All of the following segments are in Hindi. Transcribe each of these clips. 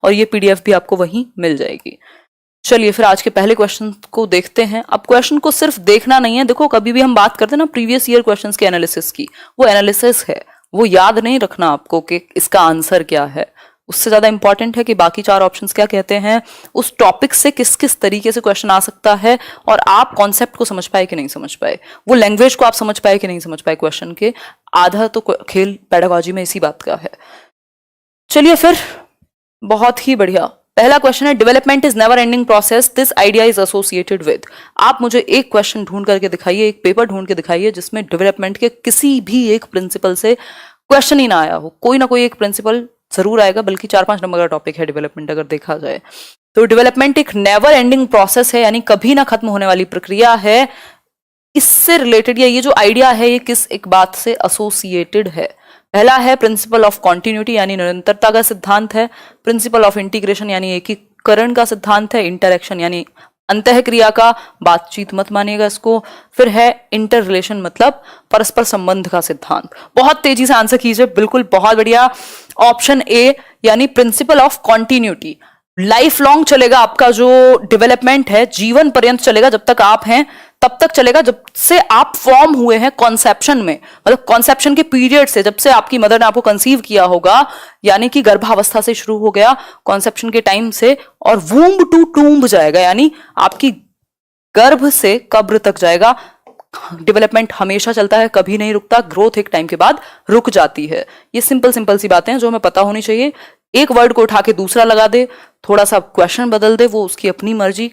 और ये PDF भी आपको वहीं मिल जाएगी। चलिए फिर आज के पहले क्वेश्चन को देखते हैं। अब क्वेश्चन को सिर्फ देखना नहीं है, देखो कभी भी हम बात करते हैं ना प्रीवियस ईयर क्वेश्चंस के एनालिसिस की, वो एनालिसिस है, वो याद नहीं रखना आपको कि इसका आंसर क्या है। उससे ज्यादा इंपॉर्टेंट है कि बाकी 4 ऑप्शंस क्या कहते हैं, उस टॉपिक से किस किस तरीके से क्वेश्चन आ सकता है, और आप कॉन्सेप्ट को समझ पाए कि नहीं समझ पाए, वो लैंग्वेज को आप समझ पाए कि नहीं समझ पाए क्वेश्चन के। आधा तो खेल पेडागॉजी में इसी बात का है। चलिए फिर, बहुत ही बढ़िया। पहला क्वेश्चन है, development is never ending process, this idea is associated with. आप मुझे एक क्वेश्चन ढूंढ करके दिखाइए, एक पेपर ढूंढ के दिखाइए जिसमें डेवलपमेंट के किसी भी एक प्रिंसिपल से क्वेश्चन ही ना आया हो। कोई ना कोई एक प्रिंसिपल जरूर आएगा, बल्कि 4-5 नंबर का टॉपिक है डेवलपमेंट अगर देखा जाए तो। डेवलपमेंट एक नेवर एंडिंग प्रोसेस है, यानी कभी ना खत्म होने वाली प्रक्रिया है। इससे रिलेटेड या ये जो आइडिया है ये किस एक बात से एसोसिएटेड है? पहला है प्रिंसिपल ऑफ कॉन्टिन्यूटी यानी निरंतरता का सिद्धांत है। प्रिंसिपल ऑफ इंटीग्रेशन यानी एकीकरण का सिद्धांत है। इंटरेक्शन यानी अंतःक्रिया का, बातचीत मत मानिएगा इसको। फिर है इंटर रिलेशन मतलब परस्पर संबंध का सिद्धांत। बहुत तेजी से आंसर कीजिए, बिल्कुल बहुत बढ़िया। ऑप्शन ए यानी principle of continuity, life long चलेगा आपका जो डेवलपमेंट है, जीवन पर्यंत चलेगा, जब तक आप हैं तब तक चलेगा, जब से आप फॉर्म हुए हैं कॉन्सेप्शन में, मतलब कॉन्सेप्शन के पीरियड से, जब से आपकी मदर ने आपको कंसीव किया होगा, यानी कि गर्भावस्था से शुरू हो गया कॉन्सेप्शन के टाइम से, और वूम्ब टू टूम्ब जाएगा, यानी आपकी गर्भ से कब्र तक जाएगा। डेवलपमेंट हमेशा चलता है, कभी नहीं रुकता। ग्रोथ एक टाइम के बाद रुक जाती है। ये सिंपल सिंपल सी बातें हैं जो हमें पता होनी चाहिए। एक वर्ड को उठा के दूसरा लगा दे, थोड़ा सा क्वेश्चन बदल दे, वो उसकी अपनी मर्जी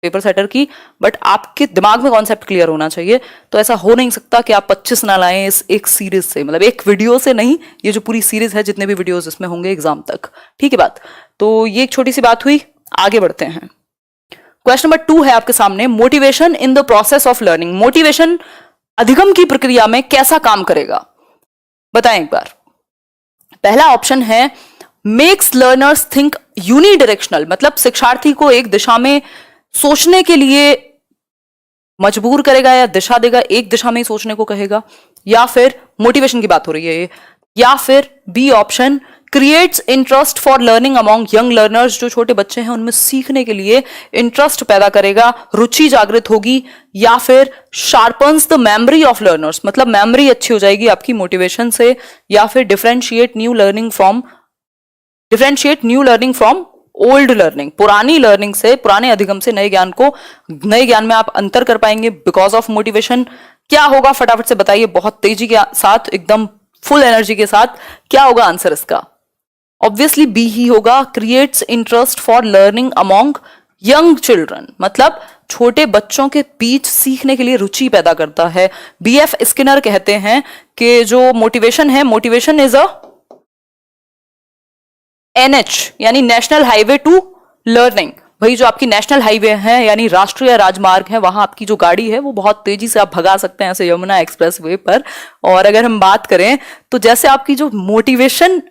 पेपर सेटर की, बट आपके दिमाग में कॉन्सेप्ट क्लियर होना चाहिए। तो ऐसा हो नहीं सकता कि आप 25 ना लाएं इस एक सीरीज से, मतलब एक वीडियो से नहीं, ये जो पूरी सीरीज है जितने भी वीडियोस इसमें होंगे एग्जाम तक, ठीक है बात। तो ये एक छोटी सी बात हुई, आगे बढ़ते हैं। क्वेश्चन नंबर 2 है आपके सामने, motivation in the process of learning. Motivation अधिगम की प्रक्रिया में कैसा काम करेगा, बताएं एक बार। पहला ऑप्शन है, मेक्स लर्नर्स थिंक यूनिडायरेक्शनल, मतलब शिक्षार्थी को एक दिशा में सोचने के लिए मजबूर करेगा या दिशा देगा, एक दिशा में ही सोचने को कहेगा। या फिर मोटिवेशन की बात हो रही है ये। या फिर B option, creates interest for learning among young learners, जो छोटे बच्चे हैं उनमें सीखने के लिए इंटरेस्ट पैदा करेगा, रुचि जागृत होगी। या फिर sharpens the memory of learners, मतलब मेमोरी अच्छी हो जाएगी आपकी मोटिवेशन से। या फिर differentiate new learning from old learning, पुरानी लर्निंग से, पुराने अधिगम से नए ज्ञान में आप अंतर कर पाएंगे बिकॉज ऑफ मोटिवेशन। क्या होगा फटाफट से बताइए, बहुत तेजी के साथ, एकदम फुल एनर्जी के साथ, क्या होगा आंसर इसका? ऑब्वियसली बी ही होगा, creates interest for learning among young children, मतलब छोटे बच्चों के बीच सीखने के लिए रुचि पैदा करता है। BF स्किनर कहते हैं कि जो मोटिवेशन है, मोटिवेशन इज अ NH यानी नेशनल हाईवे टू लर्निंग। भाई जो आपकी नेशनल हाईवे है यानी राष्ट्रीय राजमार्ग है, वहां आपकी जो गाड़ी है वो बहुत तेजी से आप भगा सकते हैं ऐसे यमुना एक्सप्रेस वे पर। और अगर हम बात करें तो जैसे आपकी जो मोटिवेशन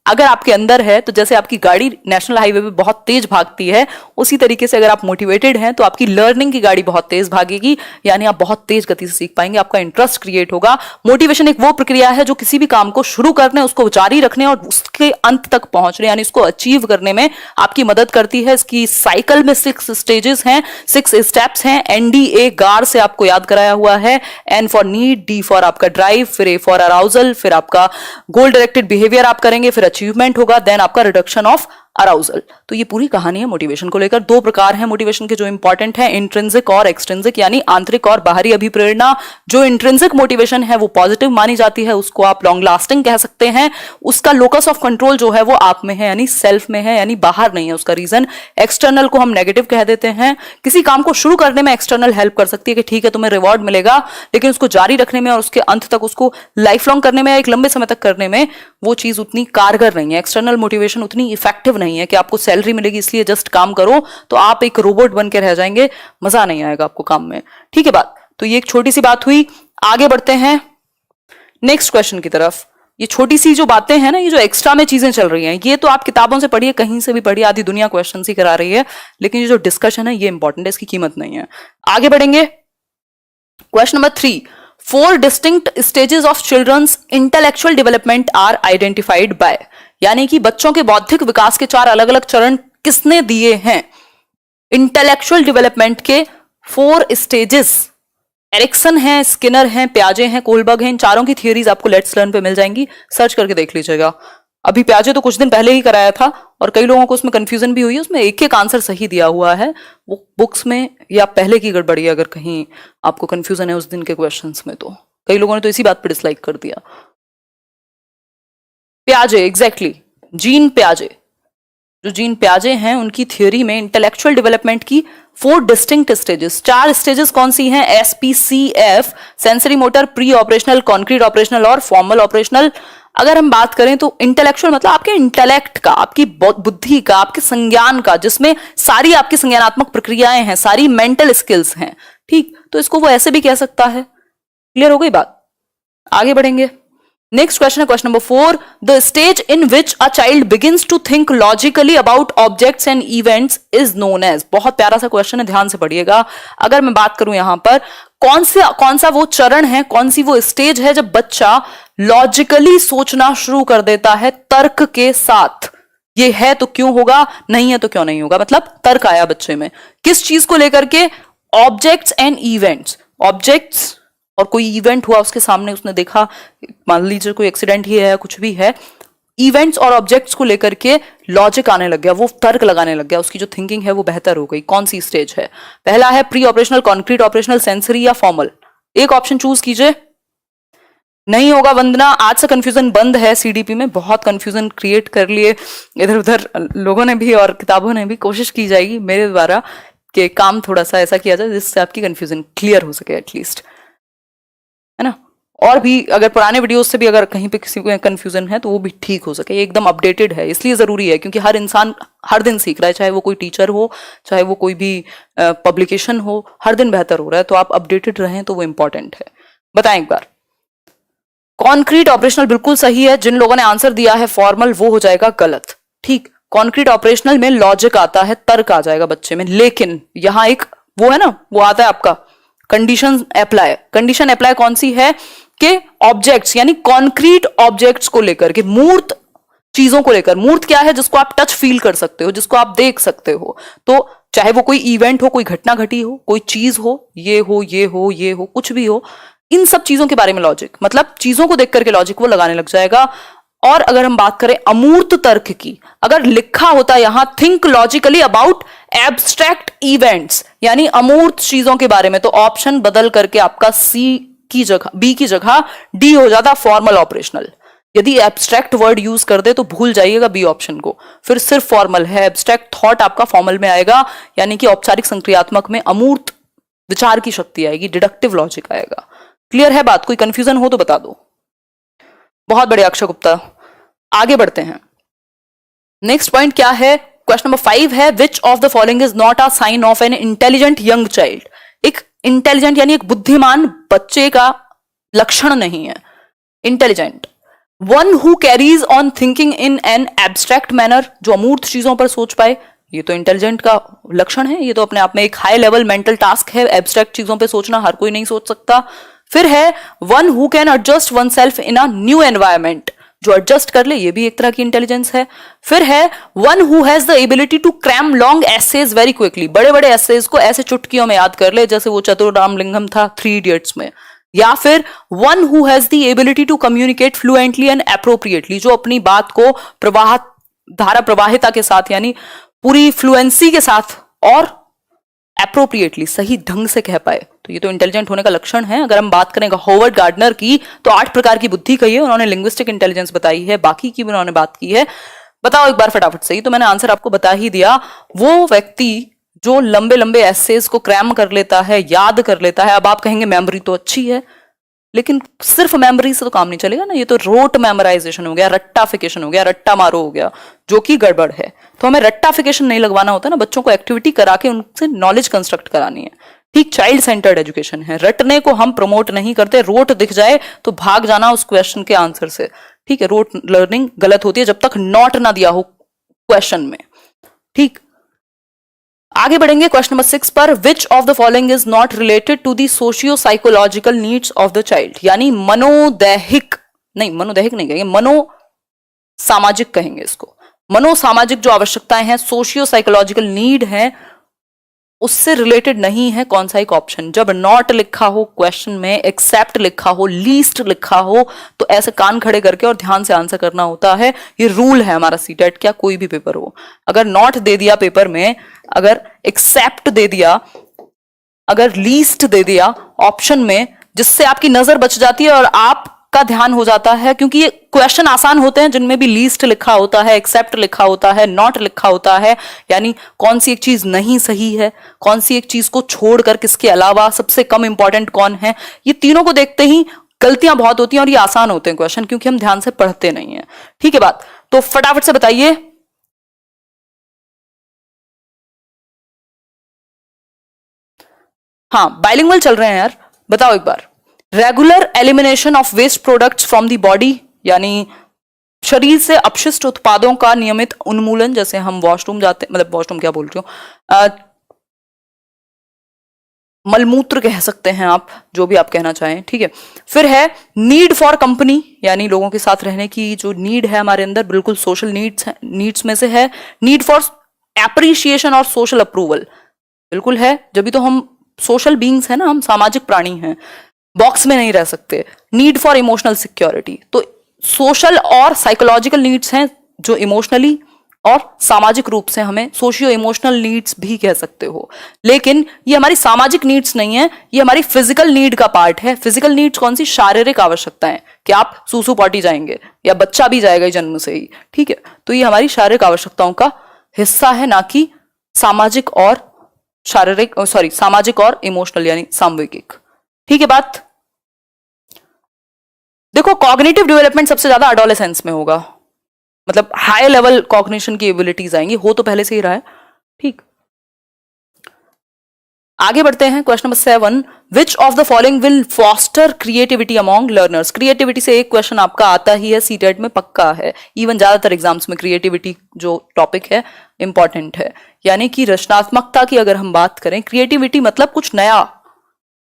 अगर आपके अंदर है, तो जैसे आपकी गाड़ी नेशनल हाईवे पे बहुत तेज भागती है, उसी तरीके से अगर आप मोटिवेटेड हैं तो आपकी लर्निंग की गाड़ी बहुत तेज भागेगी, यानी आप बहुत तेज गति से सीख पाएंगे, आपका इंटरेस्ट क्रिएट होगा। मोटिवेशन एक वो प्रक्रिया है जो किसी भी काम को शुरू करने, उसको जारी रखने और उसके अंत तक पहुंचने यानी उसको अचीव करने में आपकी मदद करती है। इसकी साइकिल में 6 स्टेजेस हैं, 6 स्टेप्स हैं। NDA गार से आपको याद कराया हुआ है। N for need, D for आपका ड्राइव, फिर A फॉर अराउजल, फिर आपका गोल डायरेक्टेड बिहेवियर आप करेंगे, फिर अचीवमेंट होगा, देन आपका रिडक्शन ऑफ अराउजल। तो ये पूरी कहानी है मोटिवेशन को लेकर। 2 प्रकार हैं मोटिवेशन के जो इंपॉर्टेंट है, इंट्रिंसिक और एक्सट्रिंसिक, यानी आंतरिक और बाहरी अभिप्रेरणा। जो इंट्रिंसिक मोटिवेशन है वो पॉजिटिव मानी जाती है, उसको आप लॉन्ग लास्टिंग कह सकते हैं। उसका लोकस ऑफ कंट्रोल जो है वो आप में है, यानी सेल्फ में है, यानी बाहर नहीं है उसका रीजन। एक्सटर्नल को हम नेगेटिव कह देते हैं। किसी काम को शुरू करने में एक्सटर्नल हेल्प कर सकती है कि ठीक है तुम्हें रिवॉर्ड मिलेगा, लेकिन उसको जारी रखने में और उसके अंत तक, उसको लाइफ लॉन्ग करने में, एक लंबे समय तक करने में वो चीज उतनी कारगर नहीं है। एक्सटर्नल मोटिवेशन उतनी इफेक्टिव नहीं है कि आपको सैलरी मिलेगी इसलिए जस्ट काम करो तो आप एक रोबोट बन के रह जाएंगे, मजा नहीं आएगा आपको काम में, ठीक है बात। तो ये एक छोटी सी बात हुई, आगे बढ़ते हैं नेक्स्ट क्वेश्चन की तरफ। ये छोटी सी जो बातें हैं ना, ये जो एक्स्ट्रा में चीजें चल रही हैं, ये तो आप किताबों से पढ़िए, कहीं से भी पढ़िए, आधी दुनिया क्वेश्चन ही करा रही है, लेकिन ये जो डिस्कशन है ये इंपॉर्टेंट है, इसकी कीमत नहीं है। आगे बढ़ेंगे, question number 3, 4 distinct stages of children's intellectual development are identified by, यानी कि बच्चों के बौद्धिक विकास के 4 अलग अलग चरण किसने दिए हैं? इंटेलेक्चुअल डेवलपमेंट के 4 स्टेजेस एरिक्सन है, स्किनर है, प्याजे हैं, कोलबर्ग हैं। इन चारों की थियरीज आपको लेट्स लर्न पे मिल जाएंगी, सर्च करके देख लीजिएगा। अभी प्याजे तो कुछ दिन पहले ही कराया था और कई लोगों को उसमें कंफ्यूजन भी हुई है, उसमें एक एक आंसर सही दिया हुआ है, वो बुक्स में या पहले की गड़बड़ी है। अगर कहीं आपको कंफ्यूजन है उस दिन के क्वेश्चंस में, तो कई लोगों ने तो इसी बात पर डिसलाइक कर दिया। प्याजे, एग्जैक्टली, जीन प्याजे, जो जीन प्याजे हैं उनकी थ्योरी में इंटेलेक्चुअल डेवलपमेंट की 4 डिस्टिंक्ट स्टेजेस, 4 स्टेजेस कौन सी हैं? SPCF, sensory motor, pre operational, concrete operational और फॉर्मल ऑपरेशनल। अगर हम बात करें तो इंटेलेक्चुअल मतलब आपके इंटेलेक्ट का, आपकी बुद्धि का, आपके संज्ञान का, जिसमें सारी आपकी संज्ञानात्मक प्रक्रियाएं हैं, सारी मेंटल स्किल्स हैं, ठीक, तो इसको वो ऐसे भी कह सकता है। क्लियर हो गई बात? आगे बढ़ेंगे। नेक्स्ट क्वेश्चन है question number 4, the stage in which a child begins to think logically about objects and events is known as. बहुत प्यारा सा क्वेश्चन है, ध्यान से पढ़िएगा। अगर मैं बात करूं यहां पर कौन सा वो चरण है, कौन सी वो स्टेज है जब बच्चा लॉजिकली सोचना शुरू कर देता है तर्क के साथ। ये है तो क्यों होगा, नहीं है तो क्यों नहीं होगा, मतलब तर्क आया बच्चे में किस चीज को लेकर के? Objects and events. ऑब्जेक्ट्स और कोई इवेंट हुआ उसके सामने, उसने देखा, मान लीजिए कोई एक्सीडेंट ही है या कुछ भी है, इवेंट्स और ऑब्जेक्ट्स को लेकर के लॉजिक आने लग गया, वो तर्क लगाने लग गया, उसकी जो थिंकिंग है वो बेहतर हो गई। कौन सी स्टेज है? पहला है pre operational, concrete operational, sensory या फॉर्मल। एक ऑप्शन चूज कीजिए। नहीं होगा वंदना, आज से कंफ्यूजन बंद है। सीडीपी में बहुत कंफ्यूजन क्रिएट कर लिए इधर उधर लोगों ने भी और किताबों ने भी, कोशिश की जाएगी मेरे द्वारा कि काम थोड़ा सा ऐसा किया जाए जिससे आपकी कंफ्यूजन क्लियर हो सके एटलीस्ट, है ना। और भी अगर पुराने वीडियोस से भी अगर कहीं पे किसी को कंफ्यूजन है तो वो भी ठीक हो सके, एकदम अपडेटेड है। इसलिए जरूरी है क्योंकि हर इंसान हर दिन सीख रहा है, चाहे वो कोई टीचर हो, चाहे वो कोई भी पब्लिकेशन हो, हर दिन बेहतर हो रहा है, तो आप अपडेटेड रहें तो वो इंपॉर्टेंट है। बताएं एक बार। कॉन्क्रीट ऑपरेशनल बिल्कुल सही है। जिन लोगों ने आंसर दिया है फॉर्मल वो हो जाएगा गलत, ठीक। कॉन्क्रीट ऑपरेशनल में लॉजिक आता है, तर्क आ जाएगा बच्चे में, लेकिन यहां एक वो है ना, वो आता है आपका कंडीशन अप्लाई। कंडीशन अप्लाई कौन सी है कि ऑब्जेक्ट्स यानी कॉन्क्रीट ऑब्जेक्ट्स को लेकर के, मूर्त चीजों को लेकर। मूर्त क्या है? जिसको आप टच फील कर सकते हो, जिसको आप देख सकते हो। तो चाहे वो कोई इवेंट हो, कोई घटना घटी हो, कोई चीज हो, ये हो, ये हो, ये हो, कुछ भी हो, इन सब चीजों के बारे में लॉजिक, मतलब चीजों को देख करके लॉजिक वो लगाने लग जाएगा। और अगर हम बात करें अमूर्त तर्क की, अगर लिखा होता यहां think logically about abstract events यानी अमूर्त चीजों के बारे में, तो ऑप्शन बदल करके आपका सी की जगह, बी की जगह डी हो जाता फॉर्मल ऑपरेशनल। यदि एब्स्ट्रैक्ट वर्ड यूज कर दे तो भूल जाइएगा बी ऑप्शन को, फिर सिर्फ फॉर्मल है। एब्स्ट्रैक्ट थॉट आपका फॉर्मल में आएगा, यानी कि औपचारिक संक्रियात्मक में अमूर्त विचार की शक्ति आएगी, डिडक्टिव लॉजिक आएगा। क्लियर है बात? कोई कंफ्यूजन हो तो बता दो। बहुत बढ़िया अक्षय गुप्ता। आगे बढ़ते हैं। नेक्स्ट पॉइंट क्या है? क्वेश्चन नंबर 5 है which of the following is not a sign of an intelligent young child. एक इंटेलिजेंट यानी एक बुद्धिमान बच्चे का लक्षण नहीं है। Intelligent, one who carries on thinking in an abstract manner, जो अमूर्त चीजों पर सोच पाए, ये तो इंटेलिजेंट का लक्षण है। ये तो अपने आप में एक हाई लेवल मेंटल टास्क है, एब्स्ट्रैक्ट चीजों पर सोचना, हर कोई नहीं सोच सकता। फिर है one who can adjust one self in a new environment, जो एडजस्ट कर ले, ये भी एक तरह की इंटेलिजेंस है। फिर है one who has the ability to cram long essays very quickly, बड़े बड़े एसेज को ऐसे चुटकियों में याद कर ले, जैसे वो चतुर रामलिंगम था 3 इडियट्स में। या फिर one who has the ability to communicate fluently and appropriately, जो अपनी बात को धारा प्रवाहिता के साथ यानी पूरी फ्लुएंसी के साथ और एप्रोप्रिएटली सही ढंग से कह पाए, तो ये तो इंटेलिजेंट होने का लक्षण है। अगर हम बात करें होवर्ड गार्डनर की, तो 8 प्रकार की बुद्धि कही है उन्होंने, लिंग्विस्टिक इंटेलिजेंस बताई है, बाकी की भी उन्होंने बात की है। बताओ एक बार फटाफट से ही, तो मैंने आंसर आपको बता ही दिया। वो व्यक्ति जो लंबे लंबे एसेज को क्रैम कर लेता है, याद कर लेता है। अब आप कहेंगे मेमोरी तो अच्छी है, लेकिन सिर्फ मेमोरी से तो काम नहीं चलेगा ना, ये तो रोट मेमोराइजेशन हो गया, रट्टाफिकेशन हो गया, रट्टा मारो हो गया, जो कि गड़बड़ है। तो हमें रट्टाफिकेशन नहीं लगवाना होता ना, बच्चों को एक्टिविटी करा के उनसे नॉलेज कंस्ट्रक्ट करानी है। ठीक, चाइल्ड सेंटर्ड एजुकेशन है, रटने को हम प्रमोट नहीं करते। रोट दिख जाए तो भाग जाना उस क्वेश्चन के आंसर से, ठीक है। रोट लर्निंग गलत होती है जब तक नॉट ना दिया हो क्वेश्चन में, ठीक। आगे बढ़ेंगे क्वेश्चन नंबर 6 पर, which of the following is not related to the socio psychological needs of the child, यानी मनोदैहिक नहीं कहेंगे, सामाजिक कहेंगे इसको। मनोसामाजिक जो आवश्यकताएं हैं, सोशियो साइकोलॉजिकल नीड है, उससे रिलेटेड नहीं है कौन सा एक ऑप्शन। जब नॉट लिखा हो क्वेश्चन में, एक्सेप्ट लिखा हो, लीस्ट लिखा हो, तो ऐसे कान खड़े करके और ध्यान से आंसर करना होता है। ये रूल है हमारा सीटेट, क्या कोई भी पेपर हो। अगर नॉट दे दिया पेपर में, अगर एक्सेप्ट दे दिया, अगर लीस्ट दे दिया ऑप्शन में, जिससे आपकी नजर बच जाती है और आपका ध्यान हो जाता है, क्योंकि ये क्वेश्चन आसान होते हैं जिनमें भी लीस्ट लिखा होता है, एक्सेप्ट लिखा होता है, नॉट लिखा होता है, यानी कौन सी एक चीज नहीं सही है, कौन सी एक चीज को छोड़कर किसके अलावा सबसे कम इंपॉर्टेंट कौन है, ये तीनों को देखते ही गलतियां बहुत होती हैं और ये आसान होते हैं क्वेश्चन, क्योंकि हम ध्यान से पढ़ते नहीं है। ठीक है बात, तो फटाफट से बताइए। हाँ, बाइलिंगुअल चल रहे हैं यार, बताओ एक बार। Regular elimination of waste products from the body, यानी शरीर से अपशिष्ट उत्पादों का नियमित उन्मूलन, जैसे हम वॉशरूम जाते, मतलब वॉशरूम क्या बोल रही हूं, मलमूत्र कह सकते हैं आप, जो भी आप कहना चाहें, ठीक है। फिर है नीड फॉर कंपनी, यानी लोगों के साथ रहने की जो नीड है हमारे अंदर, बिल्कुल सोशल नीड्स में से है। नीड फॉर एप्रिसिएशन और सोशल अप्रूवल, बिल्कुल है, जब भी तो हम सोशल बीइंग्स है ना, हम सामाजिक प्राणी हैं, बॉक्स में नहीं रह सकते। नीड फॉर इमोशनल सिक्योरिटी, तो सोशल और साइकोलॉजिकल नीड्स हैं जो इमोशनली और सामाजिक रूप से हमें सोशियो इमोशनल नीड्स भी कह सकते हो। लेकिन ये हमारी सामाजिक नीड्स नहीं है, ये हमारी फिजिकल नीड का पार्ट है। फिजिकल नीड्स कौन सी? शारीरिक आवश्यकताएं, कि आप सूसू पॉटी जाएंगे या बच्चा भी जाएगा जन्म से ही, ठीक है, तो ये हमारी शारीरिक आवश्यकताओं का हिस्सा है, ना कि सामाजिक और शारीरिक, सॉरी, सामाजिक और इमोशनल यानी सामूहिक। ठीक है बात। देखो, कॉग्निटिव डेवलपमेंट सबसे ज्यादा एडोलेसेंस में होगा, मतलब हाई लेवल कॉग्निशन की एबिलिटीज आएंगी, हो तो पहले से ही रहा है, ठीक। आगे बढ़ते हैं, question number 7, which of the following will foster creativity among learners. Creativity से एक क्वेश्चन आपका आता ही है, सीटेट में पक्का है, इवन ज्यादातर एग्जाम्स में क्रिएटिविटी जो टॉपिक है इंपॉर्टेंट है। यानी कि रचनात्मकता की अगर हम बात करें, क्रिएटिविटी मतलब कुछ नया,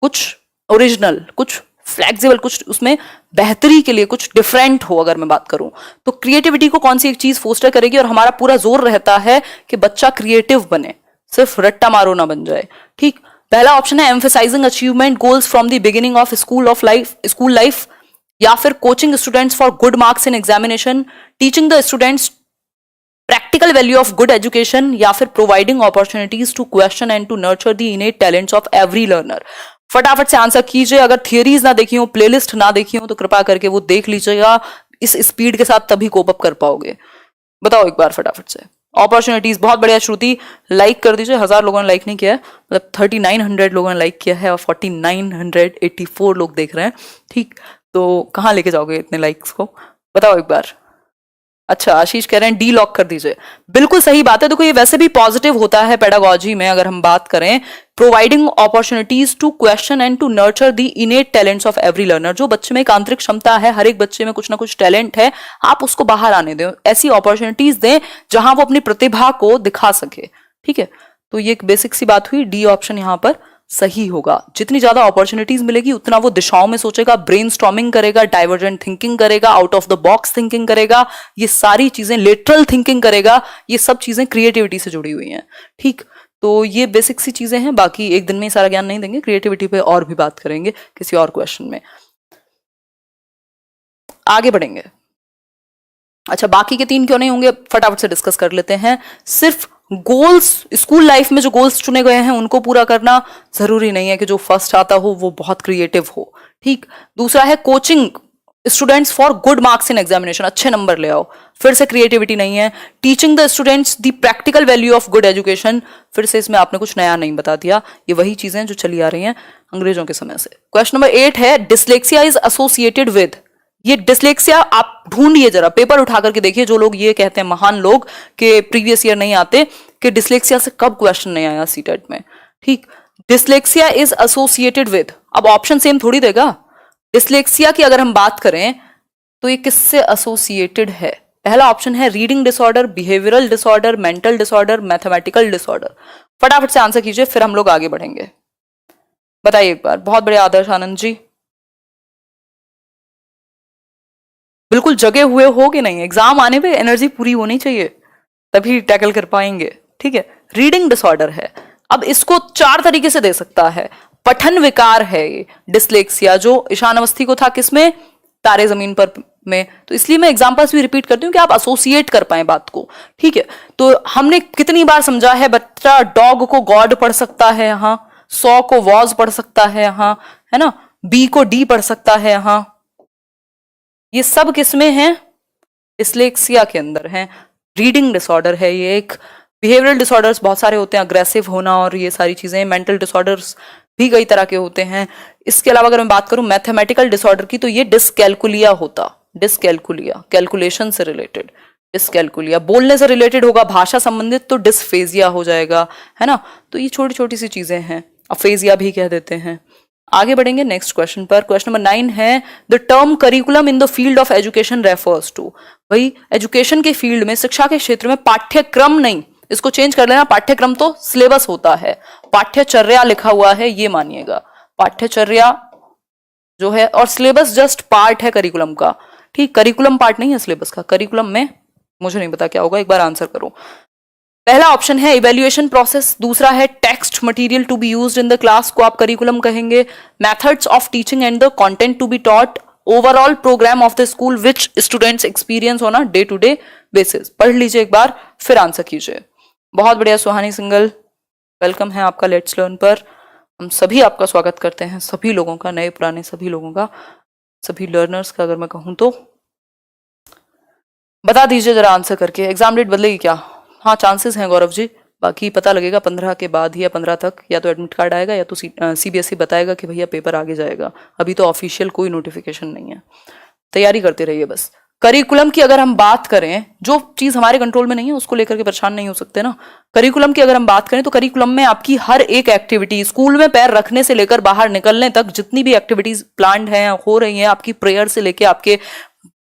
कुछ ओरिजिनल, कुछ फ्लेक्सिबल, कुछ उसमें बेहतरी के लिए कुछ डिफरेंट हो। अगर मैं बात करूं तो क्रिएटिविटी को कौन सी एक चीज फोस्टर करेगी, और हमारा पूरा जोर रहता है कि बच्चा क्रिएटिव बने, सिर्फ रट्टा मारो ना बन जाए, ठीक। पहला ऑप्शन है emphasising achievement goals from the beginning of school life, या फिर coaching students for good marks in examination, teaching the students practical value of good education, या फिर providing opportunities to question and to nurture the innate talents of every learner. फटाफट से आंसर कीजिए। अगर थियरीज ना देखी हो, प्लेलिस्ट ना देखी हो, तो कृपया करके वो देख लीजिएगा, इस स्पीड के साथ तभी कोप अप कर पाओगे। बताओ एक बार फटाफट से। अपॉर्चुनिटीज, बहुत बढ़िया श्रुति, लाइक कर दीजिए। 1000 लोगों ने लाइक नहीं किया है, मतलब 3900 लोगों ने लाइक किया है और 4984 लोग देख रहे हैं, ठीक। तो कहाँ लेके जाओगे इतने लाइक्स को, बताओ एक बार। अच्छा, आशीष कह रहे हैं डी लॉक कर दीजिए, बिल्कुल सही बात है। देखो, ये वैसे भी पॉजिटिव होता है पेडागोजी में, अगर हम बात करें, providing opportunities to question and to nurture the innate talents of every learner. जो बच्चे में एक आंतरिक क्षमता है, हर एक बच्चे में कुछ ना कुछ टैलेंट है, आप उसको बाहर आने दें, ऐसी अपॉर्चुनिटीज दें जहां वो अपनी प्रतिभा को दिखा सके, ठीक है। तो ये एक बेसिक सी बात हुई, डी ऑप्शन यहां पर सही होगा। जितनी ज्यादा अपॉर्चुनिटीज मिलेगी उतना वो दिशाओं में सोचेगा, ब्रेनस्टॉर्मिंग करेगा, डाइवर्जेंट थिंकिंग करेगा, out of the box thinking करेगा, ये सारी चीजें, लेटरल थिंकिंग करेगा, ये सब चीजें क्रिएटिविटी से जुड़ी हुई हैं, ठीक। तो ये बेसिक सी चीजें हैं, बाकी एक दिन में ही सारा ज्ञान नहीं देंगे, क्रिएटिविटी पे और भी बात करेंगे किसी और क्वेश्चन में। आगे बढ़ेंगे। अच्छा, बाकी के 3 क्यों नहीं होंगे, फटाफट से डिस्कस कर लेते हैं। सिर्फ गोल्स, स्कूल लाइफ में जो गोल्स चुने गए हैं उनको पूरा करना, जरूरी नहीं है कि जो फर्स्ट आता हो वो बहुत क्रिएटिव हो, ठीक। दूसरा है coaching students for good marks in examination, अच्छे नंबर ले आओ, फिर से क्रिएटिविटी नहीं है। Teaching the students the practical value of good education, फिर से इसमें आपने कुछ नया नहीं बता दिया, ये वही चीजें जो चली आ रही हैं अंग्रेजों के समय से। क्वेश्चन नंबर 8 है डिसलेक्सिया इज एसोसिएटेड विद। ये डिसलेक्सिया आप ढूंढिए, जरा पेपर उठा करके देखिए, जो लोग ये कहते हैं महान लोग कि प्रीवियस ईयर नहीं आते, कि डिसलेक्सिया से कब क्वेश्चन नहीं आया सीटेट में, ठीक। डिसलेक्सिया इज एसोसिएटेड विद, अब ऑप्शन सेम थोड़ी देगा। डिसलेक्सिया की अगर हम बात करें तो ये किससे एसोसिएटेड है? पहला ऑप्शन है reading disorder, behavioural disorder, mental disorder, mathematical disorder. फटाफट से आंसर कीजिए, फिर हम लोग आगे बढ़ेंगे। बताइए एक बार। बहुत बड़े आदर्श आनंद जी, बिल्कुल जगे हुए हो कि नहीं, एग्जाम आने पे एनर्जी पूरी होनी चाहिए, तभी टैकल कर पाएंगे। ठीक है, रीडिंग डिसऑर्डर है। अब इसको 4 तरीके से दे सकता है। पठन विकार है ये, डिसलेक्सिया, जो ईशान अवस्थी को था किसमें, तारे जमीन पर में। तो इसलिए मैं एग्जांपल्स भी रिपीट करती हूँ कि आप एसोसिएट कर पाए बात को। ठीक है, तो हमने कितनी बार समझा है, बच्चा डॉग को गॉड पढ़ सकता है यहाँ, 100 को वॉज पढ़ सकता है यहाँ, है ना, बी को डी पढ़ सकता है यहाँ। ये सब किसमें है, डिसलेक्सिया के अंदर है। रीडिंग डिसऑर्डर है ये एक। बिहेवियरल डिसऑर्डर्स बहुत सारे होते हैं, अग्रेसिव होना और ये सारी चीजें। मेंटल डिसऑर्डर्स भी कई तरह के होते हैं। इसके अलावा अगर मैं बात करूं मैथमेटिकल डिसऑर्डर की, तो ये डिसकैलकुलिया होता, डिसकैलकुलिया, कैलकुलेशन से रिलेटेड डिसकैलकुलिया। बोलने से रिलेटेड होगा, भाषा संबंधित तो डिसफेजिया हो जाएगा, है ना। तो ये छोटी छोटी सी चीजें हैं, अफेजिया भी कह देते हैं। आगे बढ़ेंगे नेक्स्ट क्वेश्चन पर। क्वेश्चन नंबर 9 है, the term curriculum in the field of education refers to. भाई एजुकेशन के फील्ड में, शिक्षा के क्षेत्र में पाठ्यक्रम नहीं, इसको चेंज कर लेना, पाठ्यक्रम तो सिलेबस होता है, पाठ्यचर्या लिखा हुआ है ये मानिएगा। पाठ्यचर्या जो है, और सिलेबस जस्ट पार्ट है करिकुलम का। ठीक, करिकुलम पार्ट नहीं है सिलेबस का। करिकुलम में मुझे नहीं पता क्या होगा, एक बार आंसर करो। पहला ऑप्शन है इवेल्युएशन प्रोसेस, दूसरा है text material to be used in the class, को आप करिकुलम कहेंगे। Methods of teaching and the content to be taught, overall programme of the school which students experience on a day to day basis. पढ़ लीजिए एक बार, फिर आंसर कीजिए। बहुत बढ़िया सुहानी सिंगल, वेलकम है आपका लेट्स लर्न पर। हम सभी आपका स्वागत करते हैं, सभी लोगों का, नए पुराने सभी लोगों का, सभी लर्नर्स का। अगर मैं कहूं तो बता दीजिए जरा आंसर करके, एग्जाम डेट बदलेगी क्या? हाँ चांसेस हैं गौरव जी, बाकी पता लगेगा 15 के बाद ही या 15 तक, या तो एडमिट कार्ड आएगा या तो सीबीएसई बताएगा कि भैया पेपर आगे जाएगा। अभी तो ऑफिशियल कोई नोटिफिकेशन नहीं है, तैयारी करते रहिए बस। करिकुलम की अगर हम बात करें, जो चीज हमारे कंट्रोल में नहीं है उसको लेकर के परेशान नहीं हो सकते ना। करिकुलम की अगर हम बात करें तो करिकुलम में आपकी हर एक एक्टिविटी, स्कूल में पैर रखने से लेकर बाहर निकलने तक जितनी भी एक्टिविटीज प्लान्ड हैं, हो रही हैं, आपकी प्रेयर से लेके आपके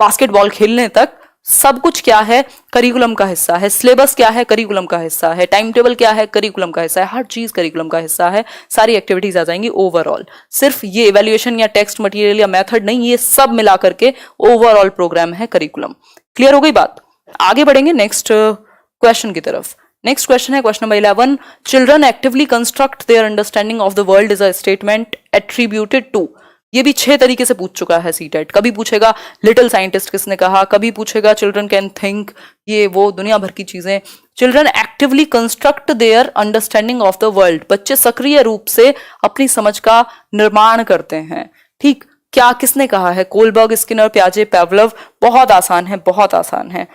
बास्केटबॉल खेलने तक, सब कुछ क्या है, करिकुलम का हिस्सा है। सिलेबस क्या है, करिकुलम का हिस्सा है। टाइम टेबल क्या है, करिकुलम का हिस्सा है। हर चीज करिकुलम का हिस्सा है, सारी एक्टिविटीज आ जाएंगी ओवरऑल। सिर्फ ये इवैल्यूएशन या टेक्स्ट मटेरियल या मेथड नहीं, ये सब मिला करके ओवरऑल प्रोग्राम है करिकुलम। क्लियर हो गई बात? आगे बढ़ेंगे नेक्स्ट क्वेश्चन की तरफ। नेक्स्ट क्वेश्चन है question number 11, children actively construct their understanding of the world is a statement attributed to. ये भी 6 तरीके से पूछ चुका है सीटेट। कभी पूछेगा लिटिल साइंटिस्ट किसने कहा, कभी पूछेगा चिल्ड्रन कैन थिंक, ये वो दुनिया भर की चीजें। Children actively construct their understanding of the world, बच्चे सक्रिय रूप से अपनी समझ का निर्माण करते हैं। ठीक, क्या किसने कहा है? कोलबर्ग, स्किनर, प्याजे, पेवलव। बहुत आसान है, बहुत आसान है।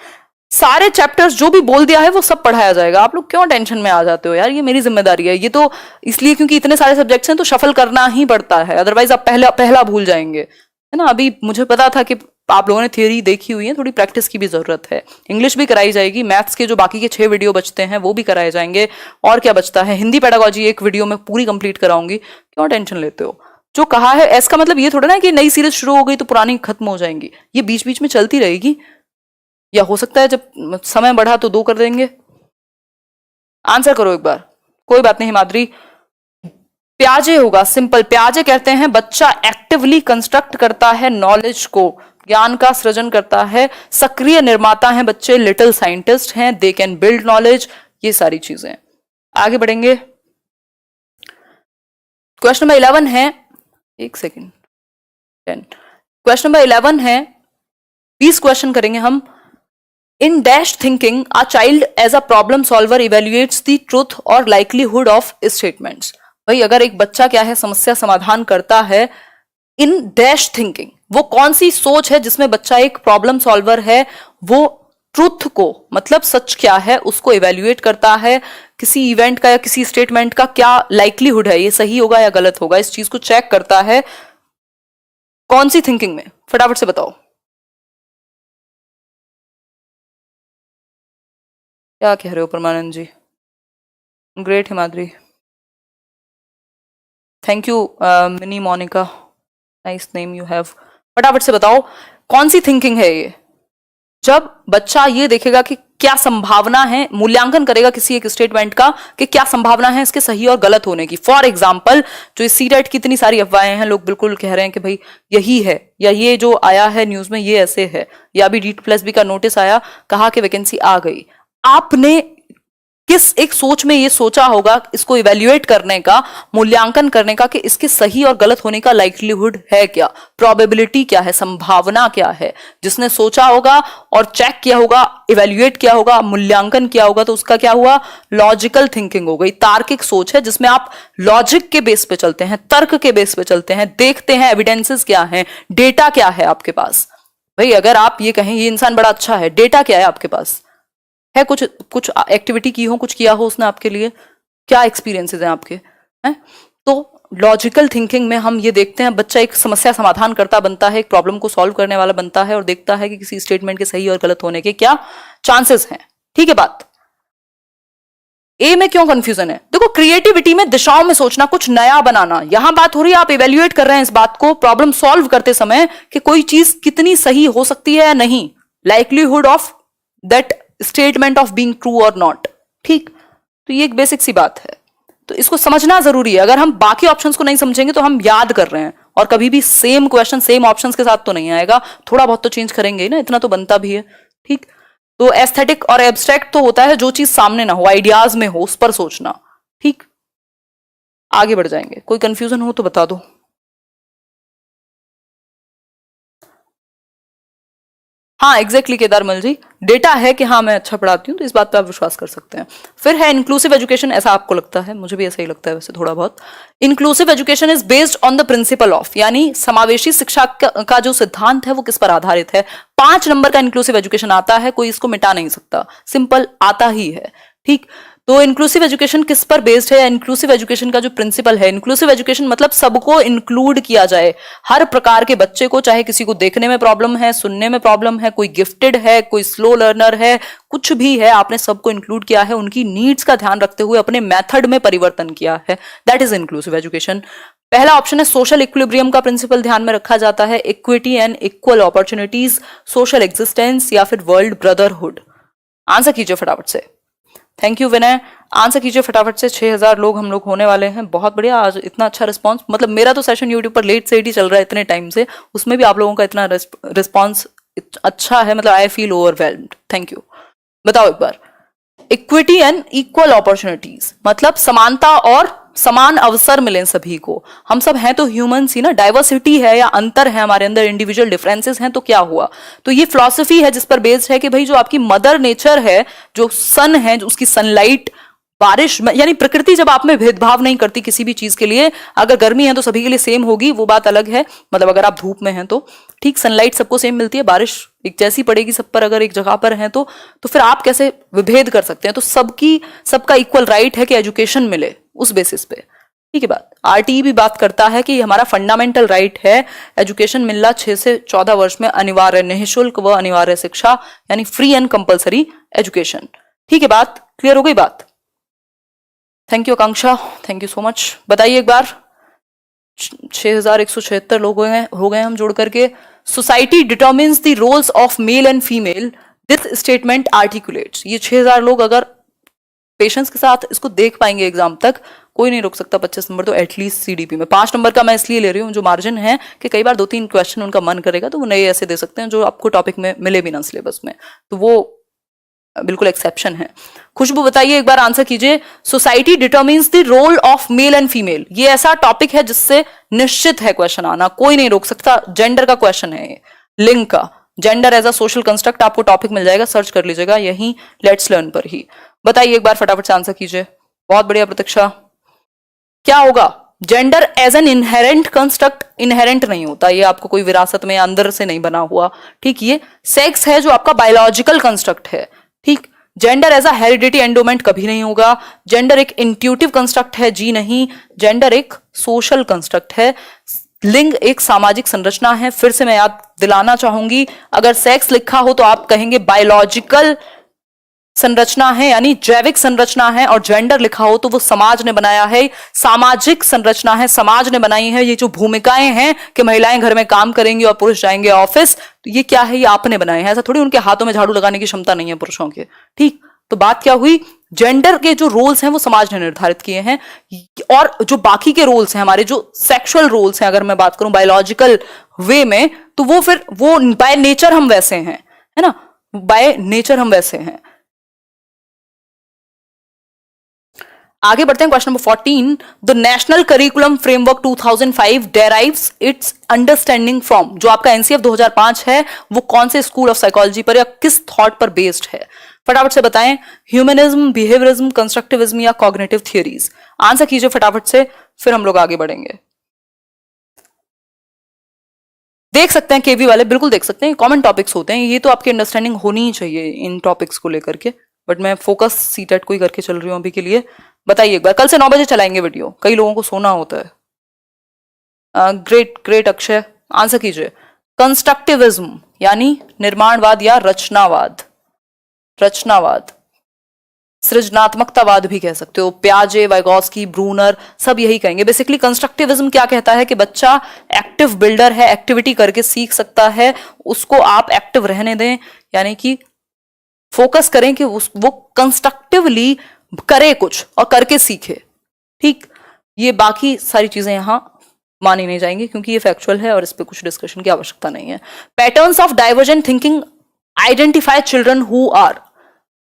सारे चैप्टर्स जो भी बोल दिया है वो सब पढ़ाया जाएगा। आप लोग क्यों टेंशन में आ जाते हो यार, ये मेरी जिम्मेदारी है। ये तो इसलिए क्योंकि इतने सारे सब्जेक्ट्स हैं तो शफल करना ही पड़ता है, अदरवाइज आप पहला पहला भूल जाएंगे, है ना। अभी मुझे पता था कि आप लोगों ने थियरी देखी हुई है, थोड़ी प्रैक्टिस की भी जरूरत है। इंग्लिश भी कराई जाएगी, मैथ्स के जो बाकी के 6 वीडियो बचते हैं वो भी कराए जाएंगे। और क्या बचता है, हिंदी पेडागोजी एक वीडियो में पूरी कंप्लीट कराऊंगी। क्यों टेंशन लेते हो? जो कहा है इसका मतलब ये थोड़ा ना कि नई सीरीज शुरू हो गई तो पुरानी खत्म हो जाएंगी, ये बीच बीच में चलती रहेगी। या हो सकता है जब समय बढ़ा तो 2 कर देंगे। आंसर करो एक बार, कोई बात नहीं हिमाद्री। प्याजे होगा, सिंपल। प्याजे कहते हैं बच्चा एक्टिवली कंस्ट्रक्ट करता है नॉलेज को, ज्ञान का सृजन करता है। सक्रिय निर्माता हैं बच्चे, लिटिल साइंटिस्ट हैं, दे कैन बिल्ड नॉलेज, ये सारी चीजें। आगे बढ़ेंगे, क्वेश्चन नंबर 11 है, एक सेकेंड, 10। क्वेश्चन नंबर 11 है, 20 क्वेश्चन करेंगे हम। In dash thinking, a child as a problem solver evaluates the truth or likelihood of statements. भाई अगर एक बच्चा क्या है, समस्या समाधान करता है इन डैश थिंकिंग, वो कौन सी सोच है जिसमें बच्चा एक प्रॉब्लम सॉल्वर है, वो ट्रुथ को, मतलब सच क्या है, उसको इवेल्युएट करता है। किसी इवेंट का या किसी स्टेटमेंट का क्या लाइक्लीहुड है, ये सही होगा या गलत होगा, इस चीज को चेक करता है। कौन सी थिंकिंग में? फटाफट से बताओ। क्या कह रहे हो Paramanand ji? Great Himadri, thank you. Mini Monika, nice name you have. फटाफट से बताओ कौन सी थिंकिंग है ये? जब बच्चा ये देखेगा कि क्या संभावना है, मूल्यांकन करेगा किसी एक स्टेटमेंट का कि क्या संभावना है इसके सही और गलत होने की। फॉर एग्जाम्पल, जो इस सीटेट की इतनी सारी अफवाहें हैं, लोग बिल्कुल कह रहे हैं कि भाई यही है, या ये जो आया है न्यूज में ये ऐसे है, या अभी DEET+B का नोटिस आया, कहा कि वैकेंसी आ गई। आपने किस एक सोच में ये सोचा होगा इसको इवेल्युएट करने का, मूल्यांकन करने का, कि इसके सही और गलत होने का लाइक्लीहुड है क्या, प्रोबेबिलिटी क्या है, संभावना क्या है। जिसने सोचा होगा और चेक किया होगा, इवेल्युएट किया होगा, मूल्यांकन किया होगा, तो उसका क्या हुआ, लॉजिकल थिंकिंग हो गई, तार्किक सोच है, जिसमें आप लॉजिक के बेस पे चलते हैं, तर्क के बेस पे चलते हैं, देखते हैं एविडेंसेस क्या है, डेटा क्या है आपके पास। भाई अगर आप ये कहें ये इंसान बड़ा अच्छा है, डेटा क्या है आपके पास, है कुछ कुछ एक्टिविटी की हो, कुछ किया हो उसने आपके लिए, क्या एक्सपीरियंसेस हैं आपके, हैं? तो लॉजिकल थिंकिंग में हम ये देखते हैं बच्चा एक समस्या समाधान करता बनता है, एक प्रॉब्लम को सॉल्व करने वाला बनता है, और देखता है कि किसी स्टेटमेंट के सही और गलत होने के क्या चांसेस हैं। ठीक है बात। ए में क्यों कंफ्यूजन है? देखो, क्रिएटिविटी में दिशाओं में सोचना, कुछ नया बनाना, यहां बात हो रही है, आप इवेल्युएट कर रहे हैं इस बात को प्रॉब्लम सॉल्व करते समय कि कोई चीज कितनी सही हो सकती है या नहीं, likelihood of that statement of being true और नॉट। ठीक, तो ये एक बेसिक सी बात है, तो इसको समझना जरूरी है। अगर हम बाकी ऑप्शंस को नहीं समझेंगे तो हम याद कर रहे हैं, और कभी भी सेम क्वेश्चन सेम ऑप्शंस के साथ तो नहीं आएगा, थोड़ा बहुत तो चेंज करेंगे ही ना, इतना तो बनता भी है। ठीक, तो एस्थेटिक और एब्स्ट्रैक्ट तो होता है जो चीज सामने ना हो, आइडियाज में हो, उस पर सोचना। ठीक, आगे बढ़ जाएंगे। कोई कंफ्यूजन हो तो बता दो। हाँ एग्जैक्टली केदारमल जी, डेटा है कि हाँ मैं अच्छा पढ़ाती हूँ, तो इस बात पे आप विश्वास कर सकते हैं। फिर है इंक्लूसिव एजुकेशन, ऐसा आपको लगता है, मुझे भी ऐसा ही लगता है वैसे थोड़ा बहुत। Inclusive education is based on the principle of, यानी समावेशी शिक्षा का जो सिद्धांत है वो किस पर आधारित है। 5 नंबर का इंक्लूसिव एजुकेशन आता है, कोई इसको मिटा नहीं सकता, सिंपल आता ही है। ठीक, तो इंक्लूसिव एजुकेशन किस पर बेस्ड है? इंक्लूसिव एजुकेशन का जो प्रिंसिपल है, इंक्लूसिव एजुकेशन मतलब सबको इंक्लूड किया जाए, हर प्रकार के बच्चे को, चाहे किसी को देखने में प्रॉब्लम है, सुनने में प्रॉब्लम है, कोई गिफ्टेड है, कोई स्लो लर्नर है, कुछ भी है, आपने सबको इंक्लूड किया है, उनकी नीड्स का ध्यान रखते हुए अपने मेथड में परिवर्तन किया है, दैट इज इंक्लूसिव एजुकेशन। पहला ऑप्शन है सोशल इक्विलिब्रियम का प्रिंसिपल ध्यान में रखा जाता है, equity and equal opportunities, social existence, या फिर वर्ल्ड ब्रदरहुड। आंसर कीजिए फटाफट से। थैंक यू विनय, आंसर कीजिए फटाफट से। 6000 लोग हम लोग होने वाले हैं, बहुत बढ़िया। आज इतना अच्छा रिस्पांस, मतलब मेरा तो सेशन यूट्यूब पर लेट से ही चल रहा है इतने टाइम से, उसमें भी आप लोगों का इतना रिस्पांस अच्छा है, मतलब I feel overwhelmed, thank you. बताओ एक बार, इक्विटी एंड इक्वल अपॉर्चुनिटीज मतलब समानता और समान अवसर मिले सभी को। हम सब हैं तो ह्यूमंस ही ना, डाइवर्सिटी है या अंतर है हमारे अंदर, इंडिविजुअल डिफरेंसेस हैं, तो क्या हुआ? तो ये फिलॉसफी है जिस पर बेस्ड है कि भाई जो आपकी मदर नेचर है, जो सन है, जो उसकी सनलाइट, बारिश, यानी प्रकृति जब आप में भेदभाव नहीं करती किसी भी चीज के लिए, अगर गर्मी है तो सभी के लिए सेम होगी, वो बात अलग है, मतलब अगर आप धूप में हैं तो ठीक, सनलाइट सबको सेम मिलती है, बारिश एक जैसी पड़ेगी सब पर, अगर एक जगह पर है तो फिर आप कैसे विभेद कर सकते हैं? तो सबका इक्वल राइट है कि एजुकेशन मिले उस बेसिस पे। ठीक है बात। आरटीई भी बात करता है कि हमारा फंडामेंटल राइट है एजुकेशन मिलना, 6 से 14 वर्ष में अनिवार्य निःशुल्क व अनिवार्य शिक्षा, यानी फ्री एंड कंपलसरी एजुकेशन। ठीक है बात, क्लियर हो गई बात? Thank you Akanksha, thank you so much. बताइए एक बार, 6176 लोग हो गए हम जोड़ करके। Society determines the roles of male and female, this statement articulates. ये 6000 लोग अगर पेशेंस के साथ इसको देख पाएंगे एग्जाम तक, कोई नहीं रोक सकता 25 नंबर तो एटलीस्ट सीडीपी में। 5 नंबर का मैं इसलिए ले रही हूँ, जो मार्जिन है कि कई बार 2-3 क्वेश्चन उनका मन करेगा तो वो नए ऐसे दे सकते हैं जो आपको टॉपिक में मिले भी ना सिलेबस में, तो वो बिल्कुल एक्सेप्शन है। खुशबू बताइए एक बार, आंसर कीजिए। Society determines the role of male and female, ये ऐसा टॉपिक है जिससे निश्चित है क्वेश्चन आना, कोई नहीं रोक सकता। जेंडर का क्वेश्चन है ये, लिंग का, gender as a social construct, आपको टॉपिक मिल जाएगा, सर्च कर लीजिएगा यहीं लेट्स लर्न पर ही। बताइए एक बार फटाफट से आंसर कीजिए। बहुत बढ़िया प्रतीक्षा। क्या होगा? Gender as an inherent construct, inherent नहीं होता, ये आपको कोई विरासत में अंदर से नहीं बना हुआ। ठीक, ये सेक्स है जो आपका बायोलॉजिकल कंस्ट्रक्ट है। ठीक, gender as a heredity endowment कभी नहीं होगा। जेंडर एक इंट्यूटिव कंस्ट्रक्ट है, जी नहीं। जेंडर एक सोशल कंस्ट्रक्ट है। लिंग एक सामाजिक संरचना है। फिर से मैं याद दिलाना चाहूंगी, अगर सेक्स लिखा हो तो आप कहेंगे बायोलॉजिकल संरचना है यानी जैविक संरचना है, और जेंडर लिखा हो तो वो समाज ने बनाया है, सामाजिक संरचना है, समाज ने बनाई है। ये जो भूमिकाएं हैं कि महिलाएं घर में काम करेंगी और पुरुष जाएंगे ऑफिस, तो ये क्या है, ये आपने बनाए हैं। ऐसा थोड़ी उनके हाथों में झाड़ू लगाने की क्षमता नहीं है पुरुषों के। ठीक, तो बात क्या हुई, जेंडर के जो रोल्स हैं वो समाज ने निर्धारित किए हैं, और जो बाकी के रोल्स हैं, हमारे जो सेक्सुअल रोल्स हैं, अगर मैं बात करूं बायोलॉजिकल वे में, तो वो फिर वो बाय नेचर हम वैसे हैं, है ना, बाय नेचर हम वैसे हैं। आगे बढ़ते हैं, question number 14। The national curriculum framework 2005 डेराइव्स it's understanding from, जो आपका एनसीएफ 2005 है वो कौन से स्कूल ऑफ साइकोलॉजी पर या किस थॉट पर बेस्ड है, फटाफट से बताएं। ह्यूमनिज्म, बिहेवियरिज्म, कंस्ट्रक्टिविज्म या कॉग्निटिव थियरीज? आंसर कीजिए फटाफट से, फिर हम लोग आगे बढ़ेंगे। देख सकते हैं केवी वाले, बिल्कुल देख सकते हैं, कॉमन टॉपिक्स होते हैं, ये तो आपकी अंडरस्टैंडिंग होनी ही चाहिए इन टॉपिक्स को लेकर के, बट मैं फोकस सीटेट को ही करके चल रही हूं अभी के लिए। बताइए एक बार, कल से 9 बजे चलाएंगे वीडियो, कई लोगों को सोना होता है। ग्रेट ग्रेट अक्षय, आंसर कीजिए। कंस्ट्रक्टिविज्म यानी निर्माणवाद या रचनावाद, रचनावाद, सृजनात्मकतावाद भी कह सकते हो, प्याजे, वाइगोस्की, ब्रूनर, सब यही कहेंगे। बेसिकली कंस्ट्रक्टिविज्म क्या कहता है कि बच्चा एक्टिव बिल्डर है, एक्टिविटी करके सीख सकता है, उसको आप एक्टिव रहने दें, यानी कि फोकस करें कि वो कंस्ट्रक्टिवली करे कुछ और करके सीखे। ठीक, ये बाकी सारी चीजें यहां मानी नहीं जाएंगी क्योंकि ये फैक्चुअल है और इस पर कुछ डिस्कशन की आवश्यकता नहीं है। Patterns of divergent thinking identify children who are,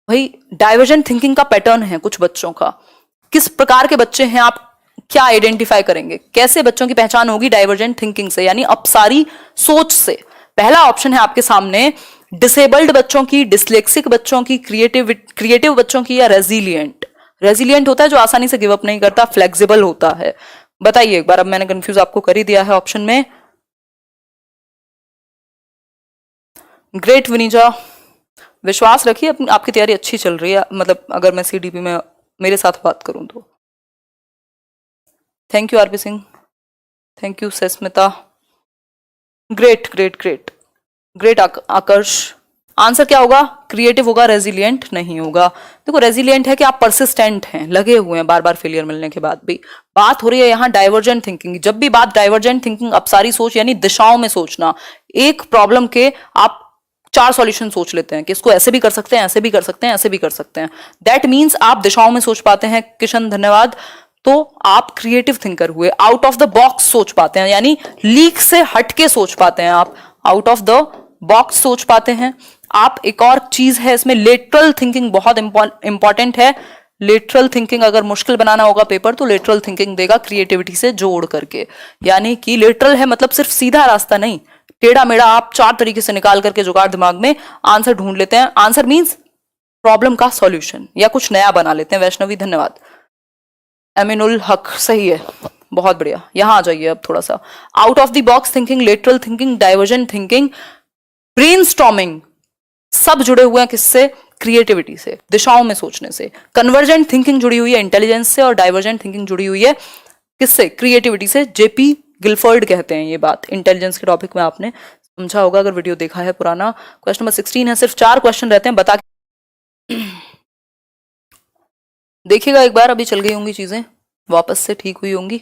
भाई डाइवर्जेंट थिंकिंग का पैटर्न है कुछ बच्चों का, किस प्रकार के बच्चे हैं आप क्या आइडेंटिफाई करेंगे, कैसे बच्चों की पहचान होगी डाइवर्जेंट थिंकिंग से, यानी अपसारी सोच से। पहला ऑप्शन है आपके सामने डिसेबल्ड बच्चों की, डिसलेक्सिक बच्चों की, क्रिएटिव बच्चों की, या रेजिलियंट। रेजिलियंट होता है जो आसानी से गिव अप नहीं करता, फ्लेक्सिबल होता है। बताइए एक बार, अब मैंने कंफ्यूज आपको कर ही दिया है ऑप्शन में। ग्रेट विनीजा, विश्वास रखिए आपकी तैयारी अच्छी चल रही है, मतलब अगर मैं सीडीपी में मेरे साथ बात करूं तो। Thank you RP Singh, thank you Sasmita, great great great great Aakarsh. Answer क्या होगा, क्रिएटिव होगा, रेजिलियंट नहीं होगा। देखो रेजिलियंट है कि आप परसिस्टेंट हैं, लगे हुए हैं बार बार फेलियर मिलने के बाद भी। बात हो रही है यहाँ डाइवर्जेंट थिंकिंग। जब भी बात डाइवर्जेंट थिंकिंग, अपसारी सोच यानी दिशाओं में सोचना, एक प्रॉब्लम के आप 4 सॉल्यूशन सोच लेते हैं कि इसको ऐसे भी कर सकते हैं, ऐसे भी कर सकते हैं, ऐसे भी कर सकते हैं, दैट मीन्स आप दिशाओं में सोच पाते हैं। किशन धन्यवाद। तो आप क्रिएटिव थिंकर हुए, आउट ऑफ द बॉक्स सोच पाते हैं, यानी लीक से हटके सोच पाते हैं, आप आउट ऑफ द बॉक्स सोच पाते हैं आप। एक और चीज है इसमें, लेटरल थिंकिंग बहुत इंपॉर्टेंट है। लेटरल थिंकिंग अगर मुश्किल बनाना होगा पेपर तो लेटरल थिंकिंग देगा क्रिएटिविटी से जोड़ करके, यानी कि लेटरल है मतलब सिर्फ सीधा रास्ता नहीं, टेढ़ा मेढ़ा आप 4 तरीके से निकाल करके जुगाड़ दिमाग में आंसर ढूंढ लेते हैं। आंसर मींस प्रॉब्लम का सॉल्यूशन या कुछ नया बना लेते हैं। वैष्णवी धन्यवाद। अमीनुल हक सही है, बहुत बढ़िया। यहां आ जाइए अब थोड़ा सा, out of the box thinking, lateral thinking, divergent thinking, brainstorming, सब जुड़े हुए हैं किससे, क्रिएटिविटी से, दिशाओं में सोचने से। कन्वर्जेंट थिंकिंग जुड़ी हुई है इंटेलिजेंस से, और डाइवर्जेंट थिंकिंग जुड़ी हुई है किससे, क्रिएटिविटी से। जेपी गिलफर्ड कहते हैं ये बात। इंटेलिजेंस के टॉपिक में आपने समझा होगा अगर वीडियो देखा है पुराना। क्वेश्चन नंबर 16 है, सिर्फ 4 क्वेश्चन रहते हैं, बता देखिएगा एक बार, अभी चल गई होंगी चीजें, वापस से ठीक हुई होंगी।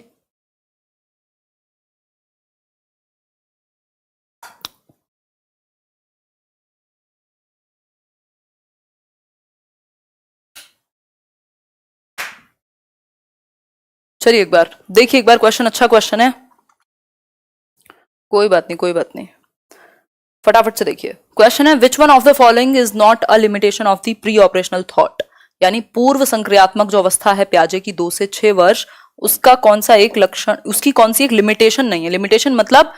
चलिए एक बार देखिए, एक बार क्वेश्चन, अच्छा क्वेश्चन है, कोई बात नहीं कोई बात नहीं, फटाफट से देखिए। क्वेश्चन है, which one of the following is not a limitation of the pre operational thought, यानी पूर्व संक्रियात्मक जो अवस्था है प्याजे की 2 से 6 वर्ष, उसका कौन सा एक लक्षण, उसकी कौन सी एक लिमिटेशन नहीं है। लिमिटेशन मतलब,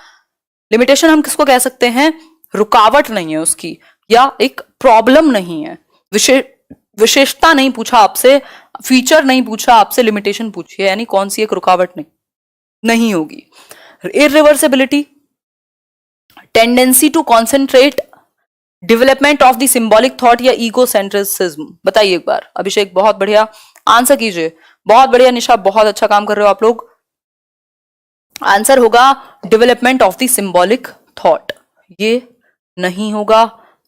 लिमिटेशन हम किसको कह सकते हैं, रुकावट नहीं है उसकी, या एक प्रॉब्लम नहीं है, विशेषता नहीं पूछा आपसे, फीचर नहीं पूछा आपसे, लिमिटेशन पूछी है, यानी कौन सी एक रुकावट नहीं होगी। Irreversibility, tendency to concentrate, development of the symbolic thought, या ईगो सेंट्रिसिज्म। बताइए एक बार। अभिषेक बहुत बढ़िया, आंसर कीजिए। बहुत बढ़िया निशा, बहुत अच्छा काम कर रहे हो आप लोग। आंसर होगा development of the symbolic thought, ये नहीं होगा,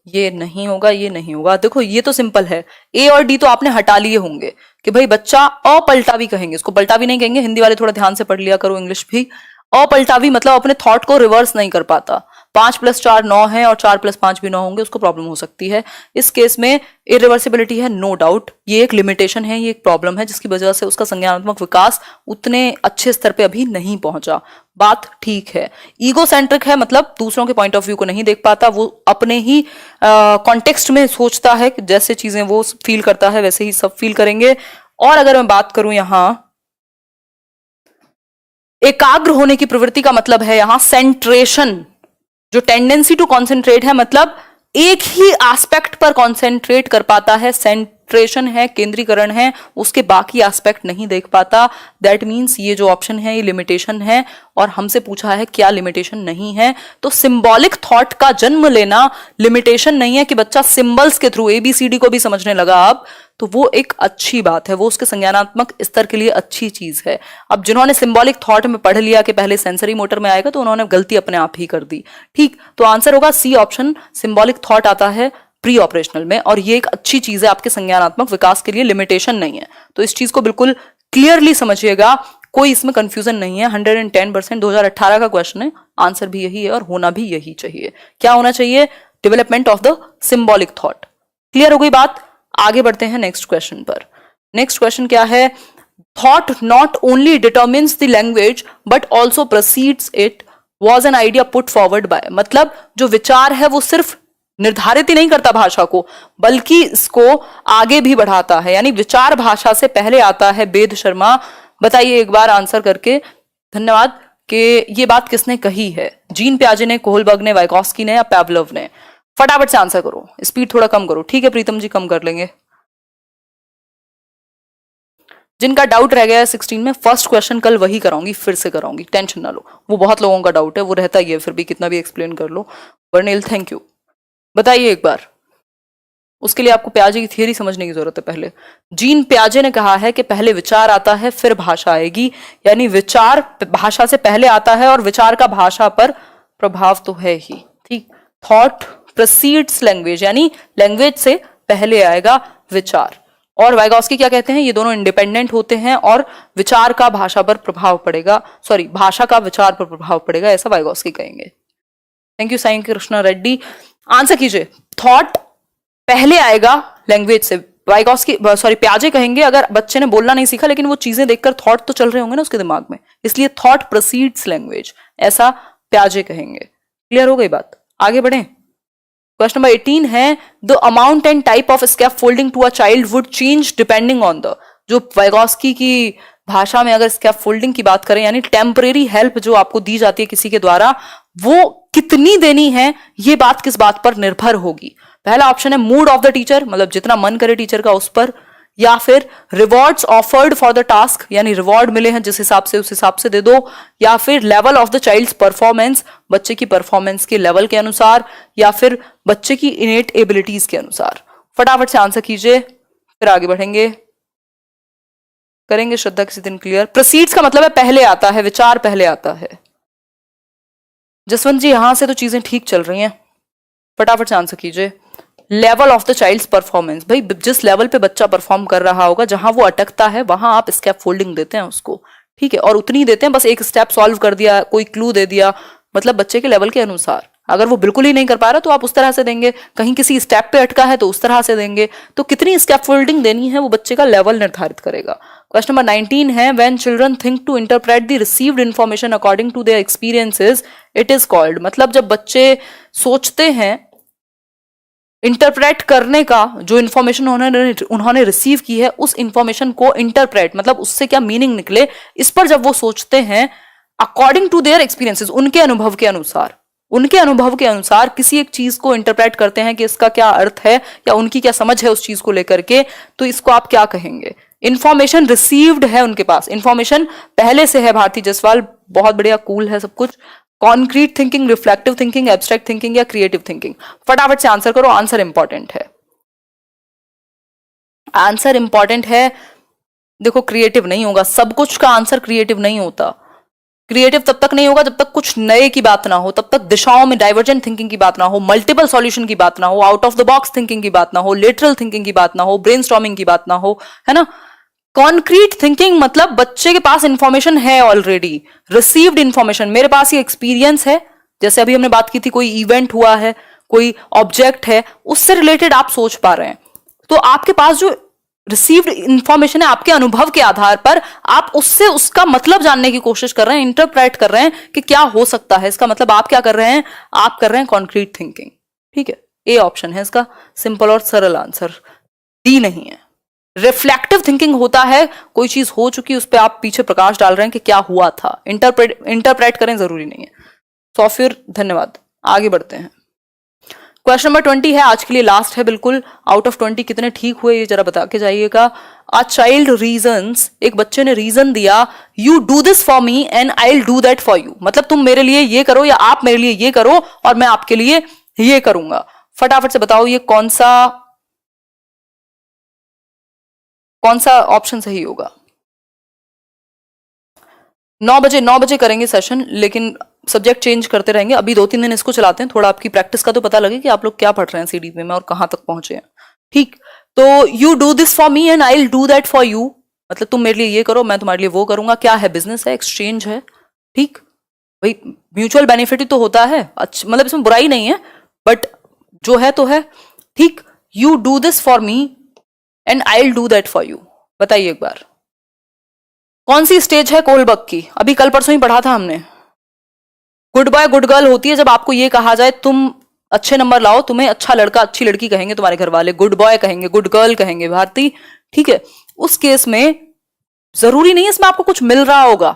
ये नहीं होगा, ये नहीं होगा। देखो ये तो सिंपल है, ए और डी तो आपने हटा लिए होंगे कि भाई बच्चा अपलटावी कहेंगे, इसको पलटावी नहीं कहेंगे। हिंदी वाले थोड़ा ध्यान से पढ़ लिया करो, इंग्लिश भी। अपलटावी मतलब अपने थॉट को रिवर्स नहीं कर पाता। 5 + 4 9 है और 4 + 5 भी 9 होंगे, उसको प्रॉब्लम हो सकती है। इस केस में इरिवर्सिबिलिटी है, नो डाउट। ये एक लिमिटेशन है, ये एक प्रॉब्लम है जिसकी वजह से उसका संज्ञानात्मक विकास उतने अच्छे स्तर पे अभी नहीं पहुंचा। बात ठीक है। ईगो सेंट्रिक है, मतलब दूसरों के पॉइंट ऑफ व्यू को नहीं देख पाता, वो अपने ही कॉन्टेक्स्ट में सोचता है कि जैसे चीजें वो फील करता है वैसे ही सब फील करेंगे। और अगर मैं बात करूं यहां एकाग्र होने की प्रवृत्ति का मतलब है यहां सेंट्रेशन, जो टेंडेंसी टू कॉन्सेंट्रेट है, मतलब एक ही एस्पेक्ट पर कॉन्सेंट्रेट कर पाता है। सेंट्रेशन है, केंद्रीकरण है, उसके बाकी एस्पेक्ट नहीं देख पाता। दैट मीन्स ये जो ऑप्शन है ये लिमिटेशन है, और हमसे पूछा है क्या लिमिटेशन नहीं है। तो सिंबॉलिक थॉट का जन्म लेना लिमिटेशन नहीं है कि बच्चा सिंबल्स के थ्रू ABCD को भी समझने लगा अब, तो वो एक अच्छी बात है, वो उसके संज्ञानात्मक स्तर के लिए अच्छी चीज है। अब जिन्होंने सिंबॉलिक थॉट में पढ़ लिया कि पहले सेंसरी मोटर में आएगा, तो उन्होंने गलती अपने आप ही कर दी। ठीक, तो आंसर होगा सी ऑप्शन, सिंबॉलिक थॉट आता है प्री ऑपरेशनल में, और ये एक अच्छी चीज है आपके संज्ञानात्मक विकास के लिए, लिमिटेशन नहीं है। तो इस चीज को बिल्कुल क्लियरली समझिएगा, कोई इसमें कंफ्यूजन नहीं है। 110% 2018 का क्वेश्चन है, आंसर भी यही है और होना भी यही चाहिए। क्या होना चाहिए? Development of the symbolic thought. Clear हो गई बात? आगे बढ़ते हैं नेक्स्ट क्वेश्चन पर। नेक्स्ट क्वेश्चन क्या है? Thought not only determines the language but also proceeds it, was an idea put forward bye. मतलब जो विचार है वो सिर्फ निर्धारित ही नहीं करता भाषा को, बल्कि इसको आगे भी बढ़ाता है, यानी विचार भाषा से पहले आता है। वेद शर्मा, बताइए एक बार आंसर करके। धन्यवाद। कि ये बात किसने कही है? जीन प्याजे ने, कोहलबर्ग ने, वाइगॉस्की ने या पैवलोव ने? फटाफट से आंसर करो, स्पीड थोड़ा कम करो। ठीक है प्रीतम जी, कम कर लेंगे। जिनका डाउट रह गया है 16 में, फर्स्ट क्वेश्चन कल वही कराऊंगी, फिर से कराऊंगी, टेंशन ना लो। वो बहुत लोगों का डाउट है, वो रहता ही है, फिर भी कितना भी एक्सप्लेन कर लो। वर्णिल थैंक यू। बताइए एक बार, उसके लिए आपको प्याजे की थियरी समझने की जरूरत है पहले। जीन प्याजे ने कहा है कि पहले विचार आता है फिर भाषा आएगी, यानी विचार भाषा से पहले आता है और विचार का भाषा पर प्रभाव तो है ही। ठीक, थॉट प्रोसीड्स लैंग्वेज, यानी लैंग्वेज से पहले आएगा विचार। और वाइगॉस्की क्या कहते हैं? ये दोनों इंडिपेंडेंट होते हैं और विचार का भाषा पर प्रभाव पड़ेगा, सॉरी भाषा का विचार पर प्रभाव पड़ेगा, ऐसा वाइगॉस्की कहेंगे। Thank you Sai Krishna Reddy. Answer कीजिए, थॉट पहले आएगा लैंग्वेज से। वाइगॉस्की सॉरी प्याजे कहेंगे अगर बच्चे ने बोलना नहीं सीखा लेकिन वो चीजें देखकर थॉट तो चल रहे होंगे ना उसके दिमाग में, इसलिए थॉट प्रोसीड्स लैंग्वेज, ऐसा प्याजे कहेंगे। क्लियर हो गई बात? आगे बढ़े। क्वेश्चन नंबर 18 है, the amount and type of scaffolding to a child would change depending on the. जो वाइगॉस्की की भाषा में अगर स्कैफोल्डिंग की बात करें, यानी टेम्परेरी हेल्प जो आपको दी जाती है किसी के द्वारा, वो कितनी देनी है, ये बात किस बात पर निर्भर होगी? पहला ऑप्शन है मूड ऑफ द टीचर, मतलब जितना मन करे टीचर का उस पर, या फिर rewards offered for the task, यानी रिवॉर्ड मिले हैं जिस हिसाब से उस हिसाब से दे दो, या फिर level of the child's performance, बच्चे की परफॉर्मेंस के लेवल के अनुसार, या फिर बच्चे की इनेट एबिलिटीज के अनुसार। फटाफट से आंसर कीजिए, फिर आगे बढ़ेंगे, करेंगे श्रद्धा किसी दिन क्लियर। प्रोसीड्स का मतलब है पहले आता है, विचार पहले आता है। जसवंत जी यहां से तो चीजें ठीक चल रही हैं, फटाफट से आंसर कीजिए। Level of the child's performance, भाई जिस लेवल पे बच्चा परफॉर्म कर रहा होगा, जहां वो अटकता है वहां आप स्टेप फोल्डिंग देते हैं उसको, ठीक है, और उतनी देते हैं, बस एक स्टेप सॉल्व कर दिया, कोई क्लू दे दिया, मतलब बच्चे के लेवल के अनुसार। अगर वो बिल्कुल ही नहीं कर पा रहा तो आप उस तरह से देंगे, कहीं किसी स्टेप पे अटका है तो उस तरह से देंगे। तो कितनी स्टेप फोल्डिंग देनी है वो बच्चे का लेवल निर्धारित करेगा। क्वेश्चन नंबर 19 है, when children think to interpret the received information according to their experiences it is called. मतलब जब बच्चे सोचते हैं, इंटरप्रेट करने का, जो इंफॉर्मेशन उन्होंने रिसीव की है उस इंफॉर्मेशन को इंटरप्रेट, मतलब उससे क्या मीनिंग निकले, इस पर जब वो सोचते हैं अकॉर्डिंग टू देयर एक्सपीरियंसेस, उनके अनुभव के अनुसार, उनके अनुभव के अनुसार किसी एक चीज को इंटरप्रेट करते हैं कि इसका क्या अर्थ है या उनकी क्या समझ है उस चीज को लेकर के, तो इसको आप क्या कहेंगे? इंफॉर्मेशन रिसीव्ड है उनके पास, इंफॉर्मेशन पहले से है। भारती जायसवाल बहुत बढ़िया, कूल है सब कुछ। Concrete thinking, reflective thinking, abstract thinking या क्रिएटिव थिंकिंग? फटाफट से आंसर करो, आंसर इंपॉर्टेंट है, आंसर इंपॉर्टेंट है। देखो क्रिएटिव नहीं होगा, सब कुछ का आंसर क्रिएटिव नहीं होता। क्रिएटिव तब तक नहीं होगा जब तक कुछ नए की बात ना हो, तब तक दिशाओं में डाइवर्जेंट थिंकिंग की बात ना हो, मल्टीपल सॉल्यूशन की बात ना हो, out of the box thinking की बात ना हो, लेटरल थिंकिंग की बात ना हो, ब्रेनस्टॉर्मिंग की बात ना हो, है ना। कॉन्क्रीट थिंकिंग मतलब बच्चे के पास इंफॉर्मेशन है ऑलरेडी, रिसीव्ड इंफॉर्मेशन, मेरे पास ये एक्सपीरियंस है, जैसे अभी हमने बात की थी, कोई इवेंट हुआ है, कोई ऑब्जेक्ट है, उससे रिलेटेड आप सोच पा रहे हैं, तो आपके पास जो रिसीव्ड इंफॉर्मेशन है, आपके अनुभव के आधार पर आप उससे उसका मतलब जानने की कोशिश कर रहे हैं, इंटरप्रेट कर रहे हैं कि क्या हो सकता है इसका मतलब। आप क्या कर रहे हैं, आप कर रहे हैं कॉन्क्रीट थिंकिंग। ठीक है, ए ऑप्शन है इसका सिंपल और सरल आंसर, डी नहीं है। रिफ्लेक्टिव थिंकिंग होता है कोई चीज हो चुकी उस पर आप पीछे प्रकाश डाल रहे हैं कि क्या हुआ था, इंटरप्रेट करें जरूरी नहीं है। तो फिर धन्यवाद, आगे बढ़ते हैं। क्वेश्चन नंबर 20 है, आज के लिए लास्ट है बिल्कुल। आउट ऑफ 20 कितने ठीक हुए ये जरा बता के जाइएगा। अ चाइल्ड रीजंस, एक बच्चे ने रीजन दिया, you do this for me and I will do that for you, मतलब तुम मेरे लिए ये करो या आप मेरे लिए ये करो और मैं आपके लिए ये करूंगा। फटाफट से बताओ ये कौन सा ऑप्शन सही होगा। 9 बजे करेंगे सेशन, लेकिन सब्जेक्ट चेंज करते रहेंगे। अभी 2-3 दिन इसको चलाते हैं, थोड़ा आपकी प्रैक्टिस का तो पता लगे कि आप लोग क्या पढ़ रहे हैं सीडीपी में और कहां तक पहुंचे हैं। ठीक, तो you do this for me and I will do that for you, मतलब तुम मेरे लिए ये करो मैं तुम्हारे लिए वो करूंगा। क्या है, बिजनेस है, एक्सचेंज है। ठीक, भाई म्यूचुअल बेनिफिट ही तो होता है, अच्छा मतलब इसमें बुराई नहीं है, बट जो है तो है। ठीक, you do this for me and I will do that for you. बताइए एक बार कौन सी स्टेज है कोलबर्ग की, अभी कल परसों ही पढ़ा था हमने। गुड बॉय गुड गर्ल होती है जब आपको ये कहा जाए तुम अच्छे नंबर लाओ, तुम्हें अच्छा लड़का अच्छी लड़की कहेंगे तुम्हारे घर वाले, गुड बॉय कहेंगे, गुड गर्ल कहेंगे भारती। ठीक है, उस केस में जरूरी नहीं है इसमें आपको कुछ मिल रहा होगा,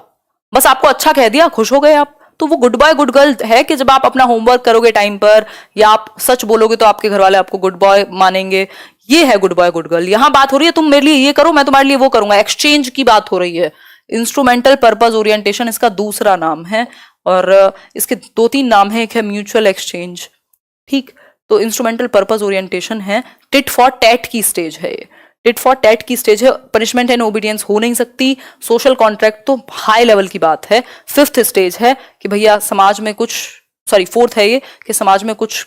बस आपको अच्छा कह दिया खुश हो गए आप, तो वो गुड बॉय गुड गर्ल है कि जब आप अपना होमवर्क करोगे टाइम पर या आप सच बोलोगे तो आपके घर वाले आपको गुड बॉय मानेंगे। ये है गुड बॉय गुड गर्ल। यहां बात हो रही है तुम मेरे लिए ये करो मैं तुम्हारे लिए वो करूंगा, एक्सचेंज की बात हो रही है। इंस्ट्रूमेंटल पर्पस ओरिएंटेशन इसका दूसरा नाम है, और इसके 2-3 नाम है, एक है म्यूचुअल एक्सचेंज। ठीक, तो इंस्ट्रूमेंटल पर्पस ओरिएंटेशन है, टिट फॉर टैट की स्टेज है ये, टिट फॉर टैट की स्टेज है, पनिशमेंट एंड ओबीडियंस हो नहीं सकती, सोशल कॉन्ट्रैक्ट तो हाई लेवल की बात है। 5th स्टेज है कि भैया समाज में कुछ, सॉरी 4th है ये कि समाज में कुछ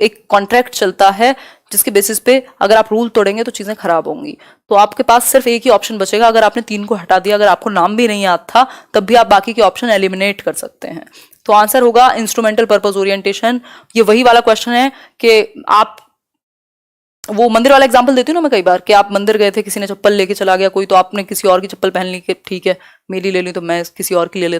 एक कॉन्ट्रैक्ट चलता है जिसके बेसिस पे अगर आप रूल तोड़ेंगे तो चीजें खराब होंगी। तो आपके पास सिर्फ एक ही ऑप्शन बचेगा, अगर आपने 3 को हटा दिया, अगर आपको नाम भी नहीं याद था तब भी आप बाकी के ऑप्शन एलिमिनेट कर सकते हैं। तो आंसर होगा इंस्ट्रूमेंटल पर्पस ओरिएंटेशन। ये वही वाला क्वेश्चन है कि आप वो मंदिर वाला एग्जांपल देती हूँ ना मैं कई बार, कि आप मंदिर गए थे, किसी ने चप्पल लेके चला गया कोई, तो आपने किसी और की चप्पल पहन ली कि ठीक है मेरी ले ली तो मैं किसी और की ले लेता